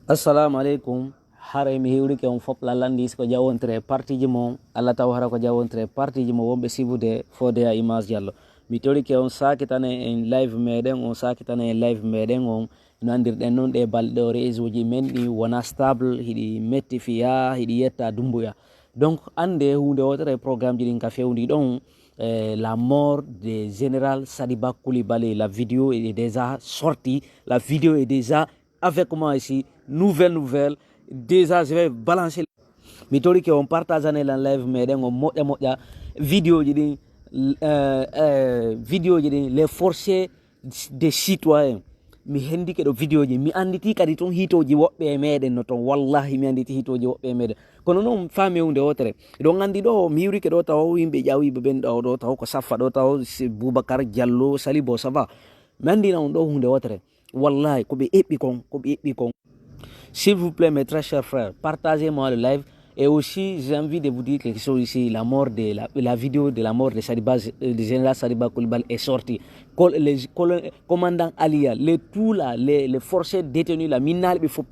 Assalamu alaikum. Hare mi hiwri ke on fop lalandis ko jawontre partiji mo Allah taw hara ko jawontre partiji mo wonbe sibude fode a image Diallo. Mi tori ke on sakitane en live meden on sakitane en live meden on nandirden non de balde rezuji men ni wona stable hidi metti fiya hidi yetta dumbuya. Donc ande hunde wotere programme ji din ka fewndi don la mort de général Sadiba Koulibaly. La vidéo est déjà sortie, la vidéo est déjà avec moi ici, nouvelle, déjà je vais balancer. Mitori que on partage en live mais on moja vidéo vidéo les forcés des citoyens. Mi hendi ke do vidéo ji mi anditi kadi ton hitoji wobbe meden no ton wallahi mi anditi hitoji wobbe meden kono non fami hunde wotere do ngandi do mi yuri ke do taw yimbe jawi be ben do taw ko safa do taw Boubacar Diallo Salibo ça va mi andi na on do hunde wotere wallahi ko be ebbi kon s'il vous plaît mes très chers frères partagez-moi le live. Et aussi, j'ai envie de vous dire quelque chose ici. La mort de la vidéo de la mort de Sadiba, de général Sadiba Koulibaly est sortie. Les commandants Alia, les forces détenues, la minal, il faut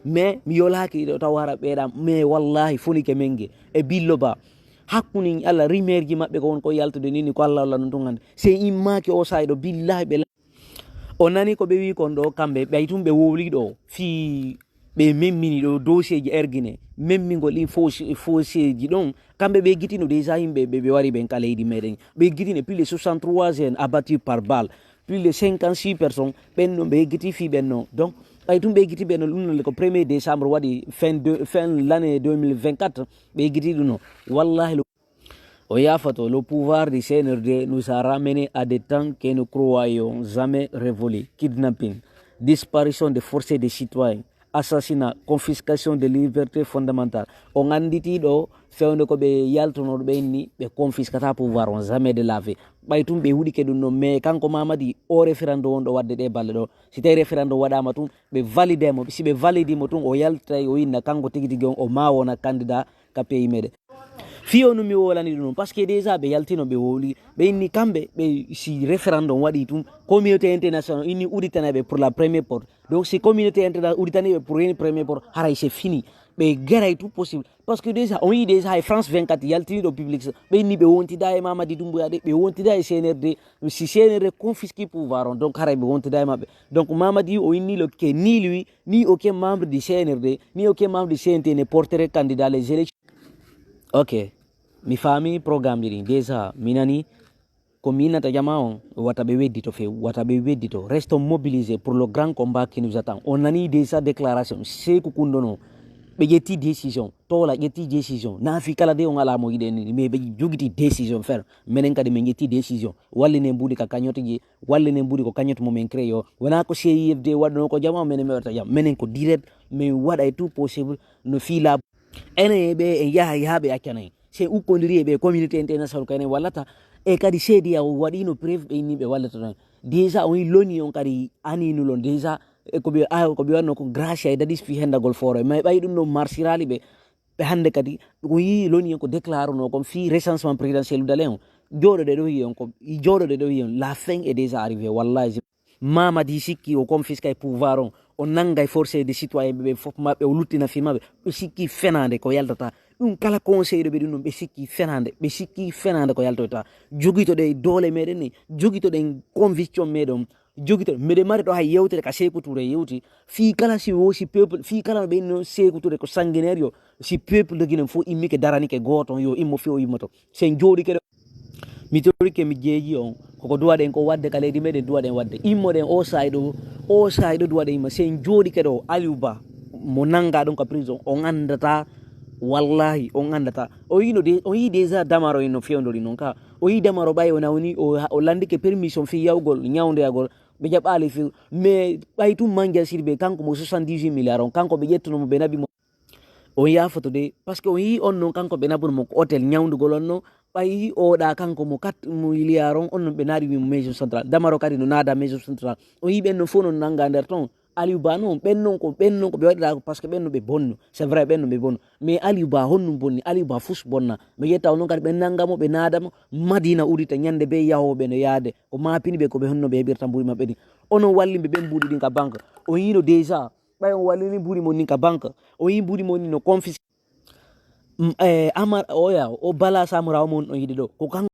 mais miola qui tawara beda, mais wallahi foni kemenge e billoba. Hakuni alla rimer gi mabbe ko yalto de nini ko Allah non tungande. C'est imma ki o saydo billahi be onani ko be wi kon do kambe be itum be wowli do fi be memmini do dossier ji ergine memmingol in fossé ji don kambe be gitino déjà himbe be wari ben kaleydi meden be gitine plus de 63 jeunes abattus par balle, plus de 56 personnes benno be giti fi benno. Donc ay tum be giti benno le ko 1er décembre wadi fin l'année 2024 be giti duno wallahi le pouvoir du CNRD nous a ramené à des temps que nous croyons jamais révolus. Kidnapping, disparition des forces des citoyens, assassinat, confiscation des libertés fondamentales. On a dit do fewnde ko be yaltono be ni be confiscata pouvoir on jamais de laver. Baytum be hudi ke dum no mais kanko mamadi o référendum on do wadde de balle do si tay référendum wadama tum be valider mo si be validi mo tum o yaltay o inna kanko tigi tigi on o ma wona candidat ka pays mede fiyo no mi wolani dum parce que déjà be yaltino be woli be inni kambe be si référendum wadi tum communauté internationale inni uditanabe pour la première fois. Donc si communauté internationale uditanabe pour une première fois haray c'est fini be garay tout possible parce que déjà on yi déjà France 24 yaltini do public be inni be wonti da e Mamadi Doumbouya de be wonti da e CNRD si CNRD confisque pouvoir donc haray be wonti da e mabbe. Donc Mamadi o inni le que ni lui ni aucun membre du CNRD ni aucun membre du CNT ne porterait candidat les élections. Ok, mi fami programme diri déjà minani ko minata jamaon watabe weddito fe watabe weddito restons mobilisés pour le grand combat qui nous attend. On a déjà déclaration c'est kundono be jetti décision tola jetti décision na fi kala de on ala mo yideni mais be jogiti décision faire menen kadi men jetti décision walli ne mbudi ka kanyoti ji walli ne mbudi ko kanyoto mo men créyo wana ko CIFD wadno ko jama menen me wata jam menen ko direct mais wada tout possible no fi la ene be e yahabe akane c'est ou kondiri be communauté internationale kane walata e kadi sedi ya wadino preuve be ni be walata déjà on loni on kadi ani nulon déjà ko be wanno ko grâce ay dadis fi hendagol foro mais bay dum no marsirali be hande kadi ko yi loni ko déclare no ko fi recensement présidentiel d'Aléon jodo de do yi on ko jodo de do yi la fin est déjà arrivée wallahi Mamadi sikki o confisque pouvoir on nangay forcé des citoyens be fop mabbe o luttina fi mabbe be sikki fenande ko yaldata dum kala conseil be dum be sikki fenande ko yaltota jogito de dole meden ni jogito de conviction medom jogito mede mari do hay yewtere ka Sékou Touré yewti fi kala si wo si peuple fi kala be no Sékou Touré ko sanguinaire yo si peuple de Guinée fo immi ke darani ke goto yo immo fi o yimoto sen jodi ke mi tori ke mi jeeji on koko duwaɗen ko wadde ka leydi meɗen duwaɗen wadde immoɗen o sayɗo duwaɗen imma sen jooɗi keɗo Aliou Ba mo nanga ɗon ka prison on andata wallahi on andata o yi déjà damaro no fewdori noon ka o yi damaro ɓay o nawni o landike permission fi yawgol ñawdoyagol ɓe jaɓali fi mais ɓay tum Mandiang Sidibé kanko mo 78 milliards on kanko ɓe ƴettunomo ɓe nabi mo on yafoto de par ce que on yi on noon kanko ɓe nabunomo ko hôtel ñawdugol on no ɓayi oɗa kanko mo 4 milliard on non ɓe naari wimo maison central damaro kadi no naada maison central o yi ɓen no fof non nanga nder ton Aliou Ba noon ɓennon ko ɓe waɗirako par ce que ɓenno ɓe bonno c'est vrai ɓenno ɓe bonno mais Aliou Ba honnum bonni Aliou Ba fus bonna mi yetta noon kadi ɓe nangamo ɓe naadamo Madina urita ñande be yahoɓe no yaade ko mapini ɓe koɓe honno ɓe heɓirta mburi mabɓe ɗi onon walliɓe ɓen mbuɗi ɗin ka banque on yino déjà ɓay o wallini mburi mon ni ka banque o yi mburi mon ni no confisque amar oya o bala samurawo mon ɗon yiɗi ɗo ko kan